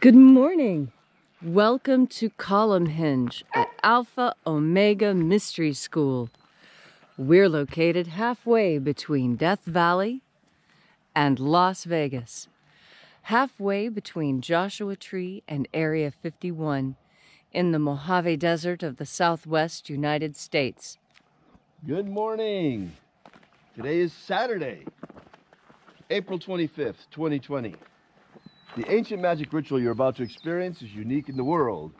Good morning. Welcome to Column Hinge at Alpha Omega Mystery School. We're located halfway between Death Valley and Las Vegas, halfway between Joshua Tree and Area 51 in the Mojave Desert of the Southwest United States. Good morning. Today is Saturday, April 25th, 2020. The ancient magic ritual you're about to experience is unique in the world.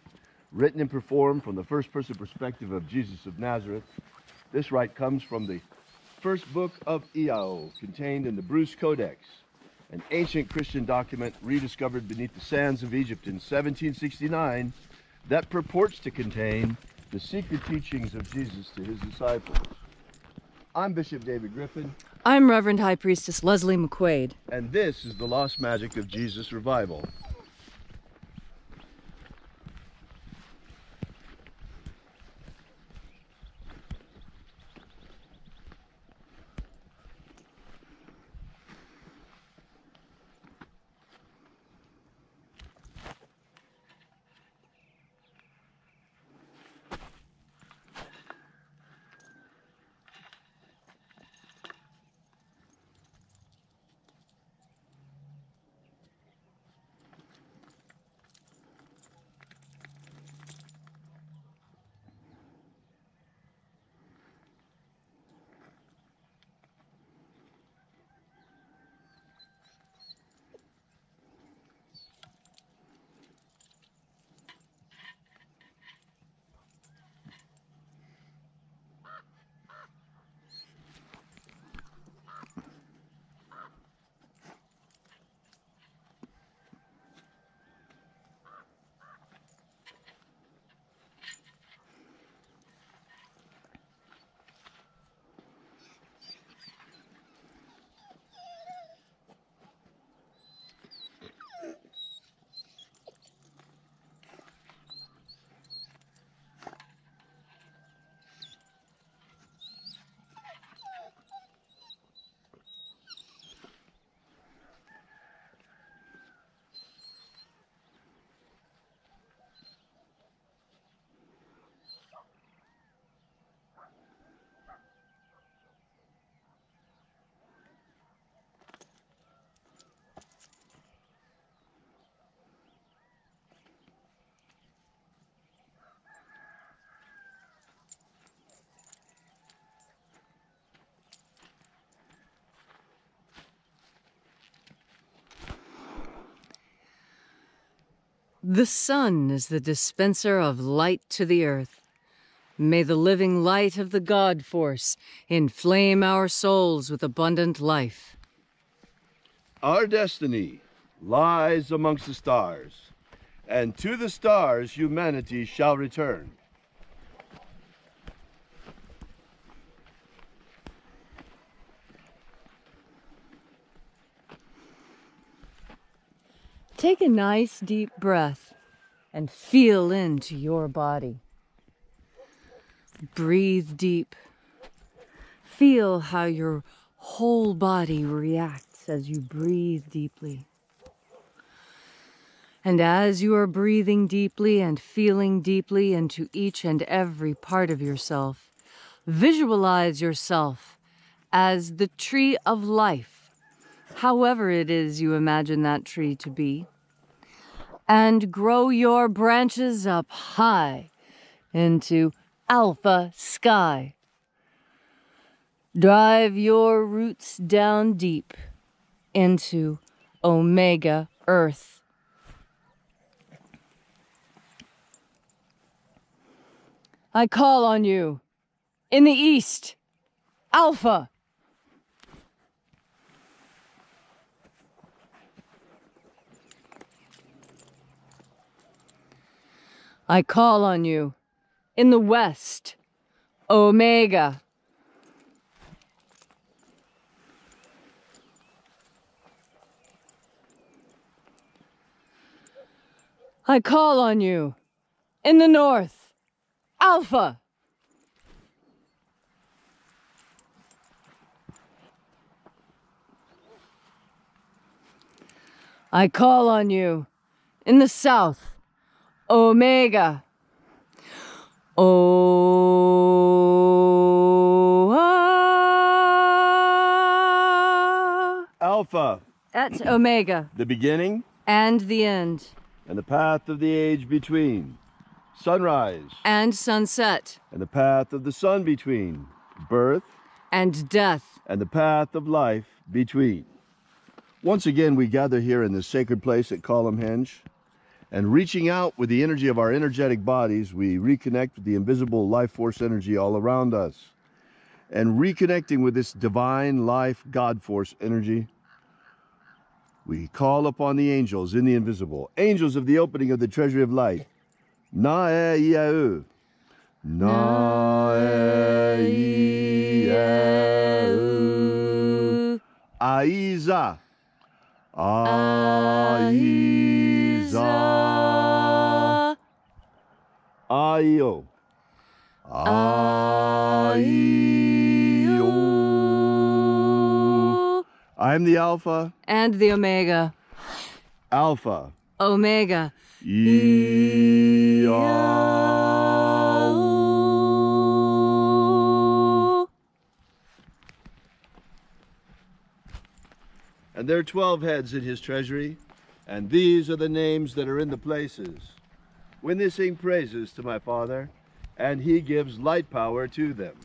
Written and performed from the first-person perspective of Jesus of Nazareth, this rite comes from the first book of Iao, contained in the Bruce Codex, an ancient Christian document rediscovered beneath the sands of Egypt in 1769 that purports to contain the secret teachings of Jesus to his disciples. I'm Bishop David Griffin. I'm Reverend High Priestess Leslie McQuaid. And this is the Lost Magic of Jesus Revival. The sun is the dispenser of light to the earth. May the living light of the God Force inflame our souls with abundant life. Our destiny lies amongst the stars, and to the stars humanity shall return. Take a nice deep breath and feel into your body. Breathe deep. Feel how your whole body reacts as you breathe deeply. And as you are breathing deeply and feeling deeply into each and every part of yourself, visualize yourself as the tree of life, however it is you imagine that tree to be, and grow your branches up high into alpha sky. Drive your roots down deep into omega earth. I call on you in the east, alpha. I call on you in the west, omega. I call on you in the north, alpha. I call on you In the south, Omega. Alpha, At Omega. the beginning And the end. and the path of the age between. Sunrise And sunset. and the path of the sun between. Birth And death. and the path of life between. Once again, we gather here in this sacred place at Columnhenge, and reaching out with the energy of our energetic bodies, we reconnect with the invisible life force energy all around us. And reconnecting with this divine life God force energy, we call upon the angels in the invisible, angels of the opening of the treasury of light. Na-e-ia-u. Na-e-ia-u. Aiza. Aiza. Aio. Aio. I am the Alpha. And the Omega. Alpha. Omega. And there are 12 heads in his treasury, and these are the names that are in the places. When they sing praises to my Father, and he gives light power to them.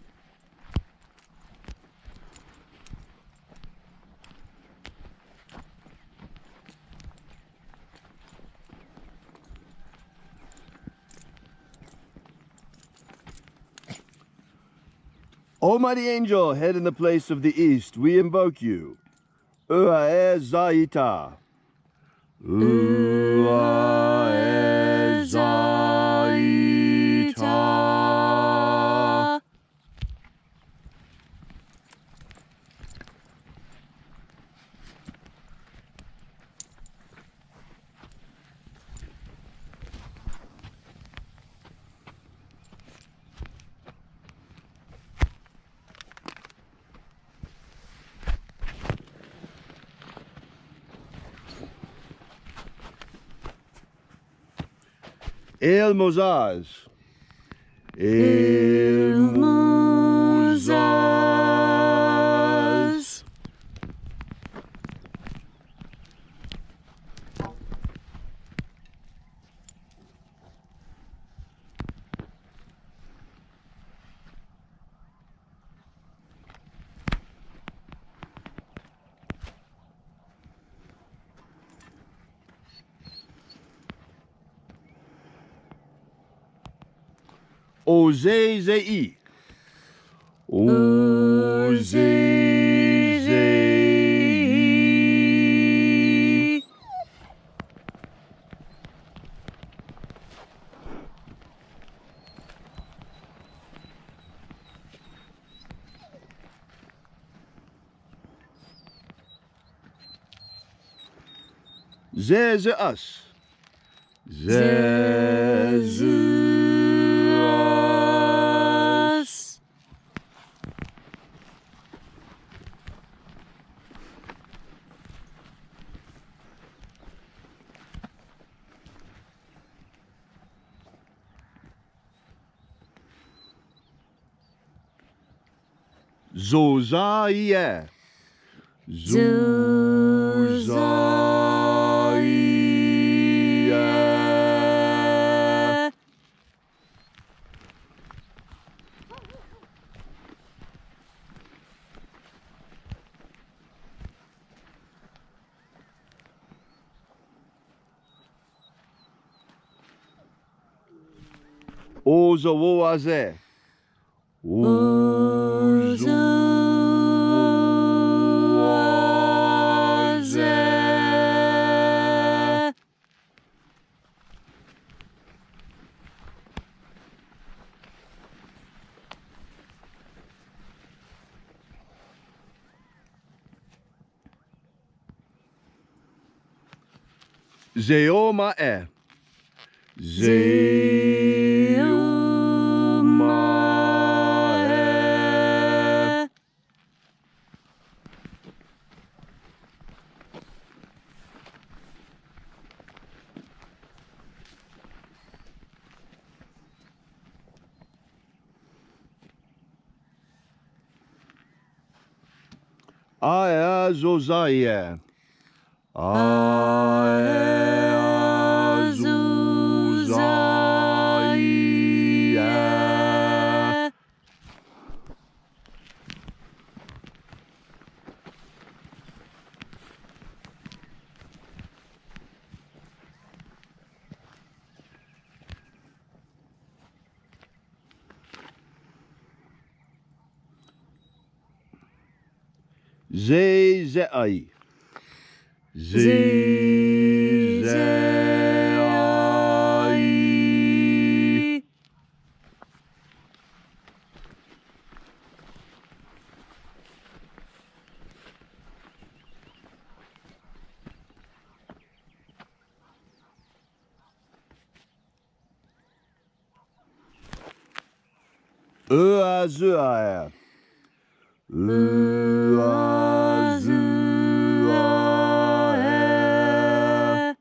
O mighty angel, head in the place of the east, we invoke you. Ua e zaita. Ua e zaita. El Mozaz. El Mozaz. Ozei-zei. Ozei-zei. Ze-ze-us. Ze-ze-us. Zoza-ie. Zoza-ie. Ozo-wo-aze. Ozo-wo-aze. Zeoma-e. Zeoma-e. Aeazozaie. Aeazozaie. Zezei. Zezei. Uazuae. Uazuae.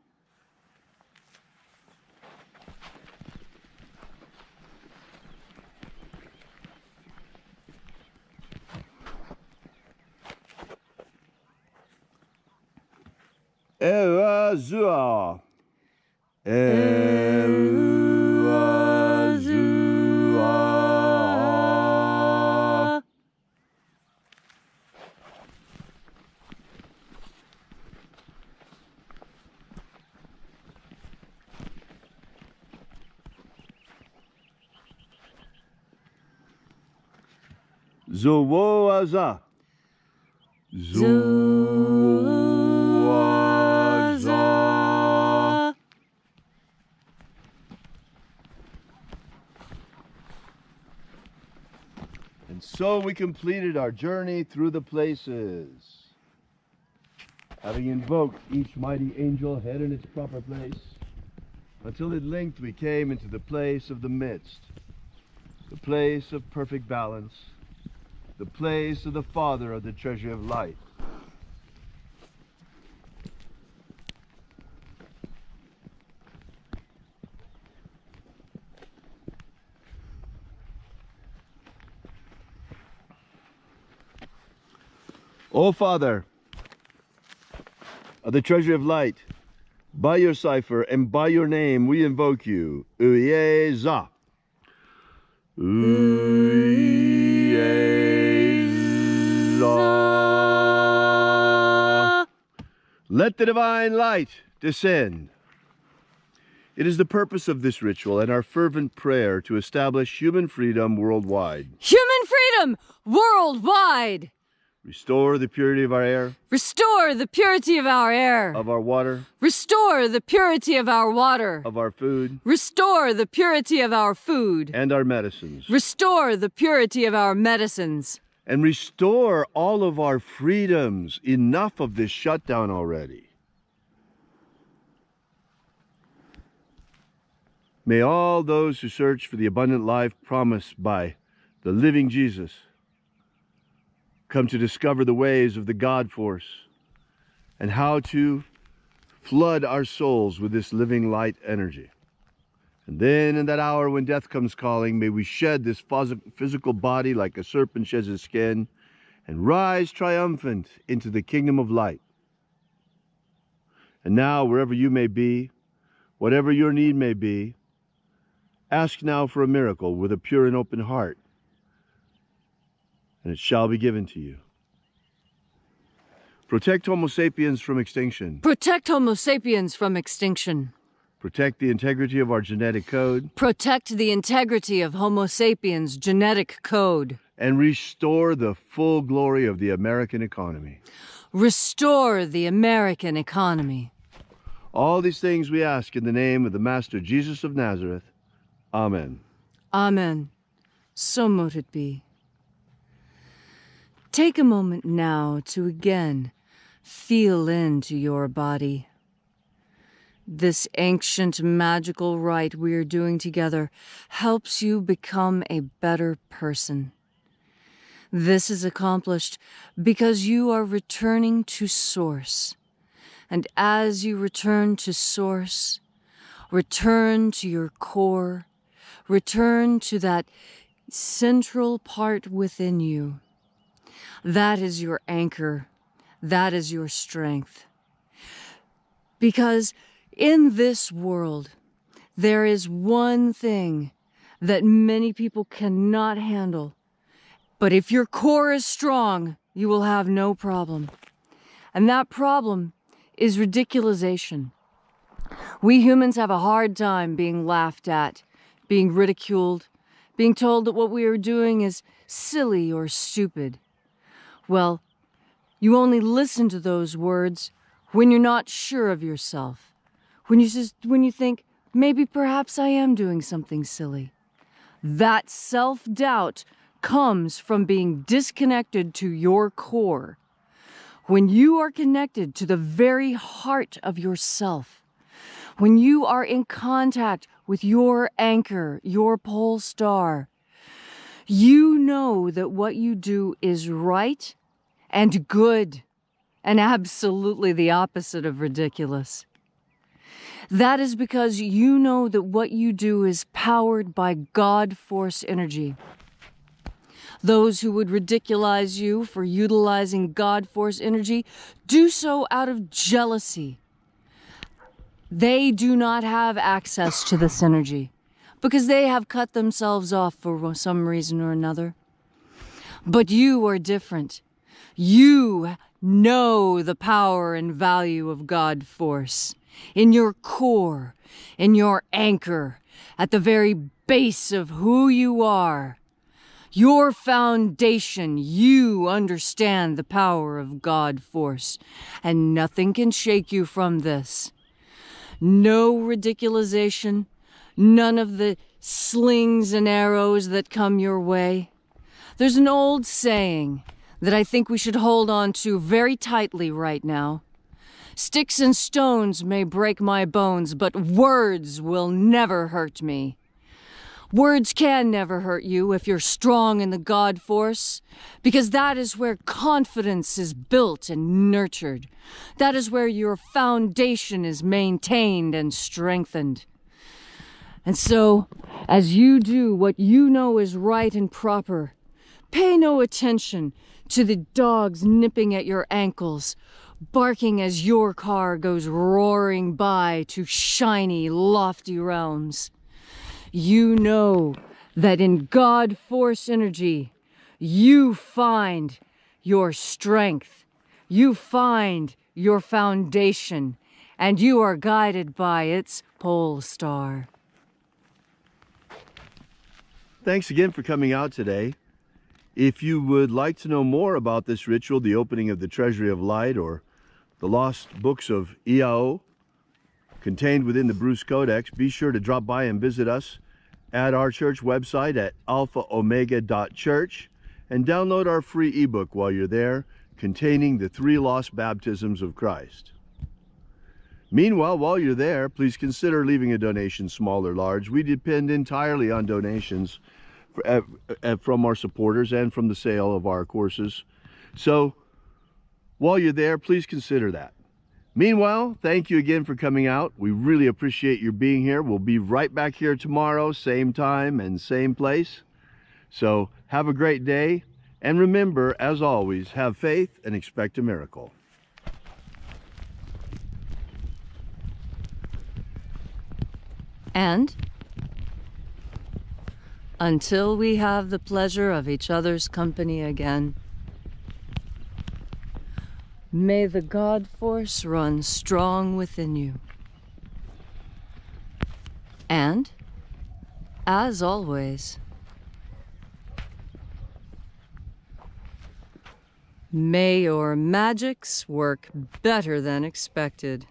Eazua. Eazua. Zowoaza. Zowoaza. And so we completed our journey through the places. Having invoked each mighty angel head in its proper place, until at length we came into the place of the midst, the place of perfect balance, the place of the Father of the treasure of light. O Father of the treasure of light, by your cipher and by your name we invoke you. Uyeza. Uyeza. Let the divine light descend. It is the purpose of this ritual and our fervent prayer to establish human freedom worldwide. Human freedom worldwide! Restore the purity of our air, Restore the purity of our air. of our water, Restore the purity of our water. of our food, Restore the purity of our food. and our medicines. Restore the purity of our medicines. And restore all of our freedoms. Enough of this shutdown already. May all those who search for the abundant life promised by the living Jesus come to discover the ways of the God force and how to flood our souls with this living light energy. And then in that hour when death comes calling, may we shed this physical body like a serpent sheds his skin and rise triumphant into the kingdom of light. And now, wherever you may be, whatever your need may be, ask now for a miracle with a pure and open heart, and it shall be given to you. Protect Homo sapiens from extinction. Protect Homo sapiens from extinction. Protect the integrity of our genetic code. Protect the integrity of Homo sapiens' genetic code. And restore the full glory of the American economy. Restore the American economy. All these things we ask in the name of the Master Jesus of Nazareth. Amen. Amen. So mote it be. Take a moment now to again feel into your body. This ancient magical rite we are doing together helps you become a better person. This is accomplished because you are returning to Source. And as you return to Source, return to your core, return to that central part within you. That is your anchor That is your strength. Because in this world, there is one thing that many people cannot handle. But if your core is strong, you will have no problem. And that problem is ridiculization. We humans have a hard time being laughed at, being ridiculed, being told that what we are doing is silly or stupid. Well, you only listen to those words when you're not sure of yourself. When you think, maybe perhaps I am doing something silly. That self-doubt comes from being disconnected to your core. When you are connected to the very heart of yourself, when you are in contact with your anchor, your pole star, you know that what you do is right and good, and absolutely the opposite of ridiculous. That is because you know that what you do is powered by God Force energy. Those who would ridiculize you for utilizing God Force energy do so out of jealousy. They do not have access to this energy because they have cut themselves off for some reason or another. But you are different. You know the power and value of God Force in your core, in your anchor, at the very base of who you are. Your foundation, you understand the power of God Force, and nothing can shake you from this. No ridiculization, none of the slings and arrows that come your way. There's an old saying that I think we should hold on to very tightly right now. Sticks and stones may break my bones, but words will never hurt me. Words can never hurt you if you're strong in the God Force, because that is where confidence is built and nurtured. That is where your foundation is maintained and strengthened. And so, as you do what you know is right and proper, pay no attention to the dogs nipping at your ankles, barking as your car goes roaring by to shiny, lofty realms. You know that in God Force energy, you find your strength, you find your foundation, and you are guided by its pole star. Thanks again for coming out today. If you would like to know more about this ritual, the opening of the Treasury of Light, or the lost books of Iao contained within the Bruce Codex, be sure to drop by and visit us at our church website at alphaomega.church and download our free ebook while you're there, containing the 3 lost baptisms of Christ. Meanwhile, while you're there, please consider leaving a donation, small or large. We depend entirely on donations from our supporters and from the sale of our courses. So while you're there, please consider that. Meanwhile, thank you again for coming out. We really appreciate your being here. We'll be right back here tomorrow, same time and same place. So have a great day. And remember, as always, have faith and expect a miracle. And until we have the pleasure of each other's company again, may the God Force run strong within you. And, as always, may your magics work better than expected.